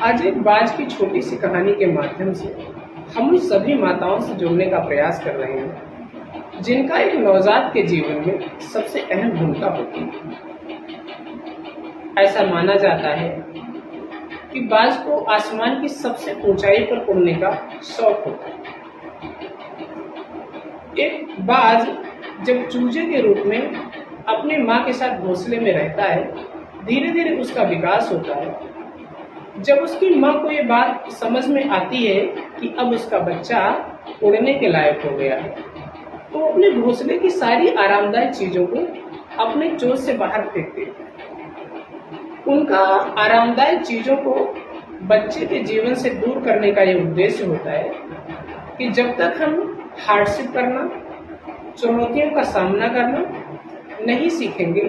आज एक बाज की छोटी सी कहानी के माध्यम से हम उन सभी माताओं से जुड़ने का प्रयास कर रहे हैं जिनका एक नवजात के जीवन में सबसे अहम भूमिका होती है। ऐसा माना जाता है कि बाज को आसमान की सबसे ऊंचाई पर उड़ने का शौक होता है। एक बाज जब चूजे के रूप में अपने माँ के साथ घोंसले में रहता है, धीरे धीरे उसका विकास होता है। जब उसकी माँ को ये बात समझ में आती है कि अब उसका बच्चा उड़ने के लायक हो गया है, तो अपने घोंसले की सारी आरामदायक चीजों को अपने चोंच से बाहर फेंक देते हैं। उनका आरामदायक चीजों को बच्चे के जीवन से दूर करने का ये उद्देश्य होता है कि जब तक हम हार्डशिप करना, चुनौतियों का सामना करना नहीं सीखेंगे,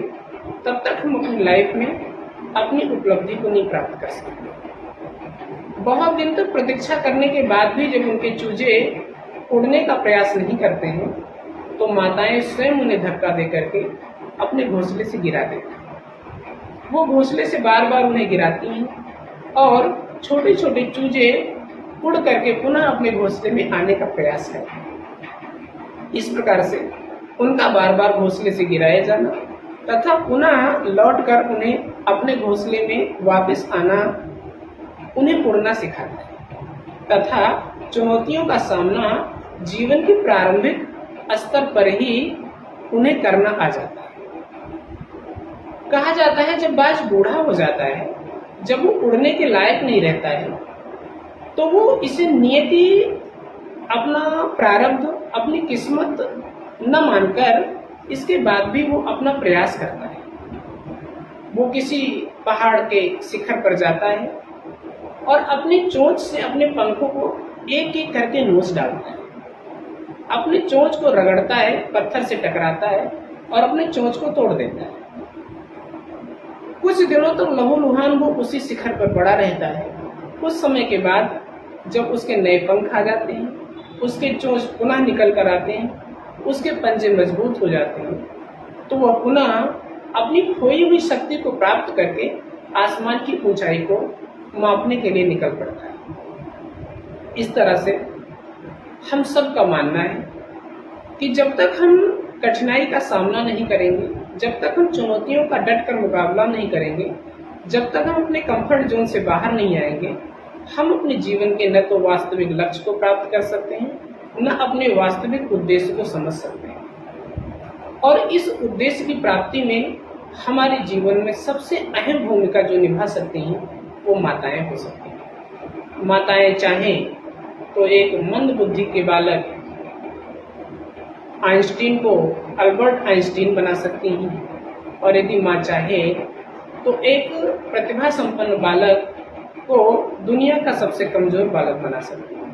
तब तक हम अपनी लाइफ में अपनी उपलब्धि को नहीं प्राप्त कर सकते। बहुत दिन तक प्रतीक्षा करने के बाद भी जब उनके चूजे उड़ने का प्रयास नहीं करते हैं, तो माताएं स्वयं उन्हें धक्का दे करके अपने घोंसले से गिरा देती हैं। वो घोंसले से बार बार उन्हें गिराती हैं और छोटे छोटे चूजे उड़ करके पुनः अपने घोंसले में आने का प्रयास करते हैं। इस प्रकार से उनका बार बार घोंसले से गिराया जाना तथा पुनः लौटकर उन्हें अपने घोंसले में वापस आना उन्हें उड़ना सिखाता है तथा चुनौतियों का सामना जीवन के प्रारंभिक स्तर पर ही उन्हें करना आ जाता है। कहा जाता है जब बाज बूढ़ा हो जाता है, जब वो उड़ने के लायक नहीं रहता है, तो वो इसे नियति, अपना प्रारब्ध, अपनी किस्मत न मानकर इसके बाद भी वो अपना प्रयास करता है। वो किसी पहाड़ के शिखर पर जाता है और अपनी चोंच से अपने पंखों को एक एक करके नोच डालता है। अपनी चोंच को रगड़ता है, पत्थर से टकराता है और अपनी चोंच को तोड़ देता है। कुछ दिनों तक लहूलुहान वो उसी शिखर पर पड़ा रहता है। कुछ समय के बाद जब उसके नए पंख आ जाते हैं, उसके चोंच पुनः निकल कर आते हैं, उसके पंजे मजबूत हो जाते हैं, तो वह पुनः अपनी खोई हुई शक्ति को प्राप्त करके आसमान की ऊंचाई को मापने के लिए निकल पड़ता है। इस तरह से हम सब का मानना है कि जब तक हम कठिनाई का सामना नहीं करेंगे, जब तक हम चुनौतियों का डट कर मुकाबला नहीं करेंगे, जब तक हम अपने कंफर्ट जोन से बाहर नहीं आएंगे, हम अपने जीवन के न तो वास्तविक लक्ष्य को प्राप्त कर सकते हैं, न अपने वास्तविक उद्देश्य को समझ सकते हैं। और इस उद्देश्य की प्राप्ति में हमारे जीवन में सबसे अहम भूमिका जो निभा सकती हैं, वो माताएं हो सकती हैं। माताएं चाहें तो एक मंद बुद्धि के बालक आइंस्टीन को अल्बर्ट आइंस्टीन बना सकती हैं, और यदि माँ चाहे तो एक प्रतिभा संपन्न बालक को दुनिया का सबसे कमजोर बालक बना सकती है।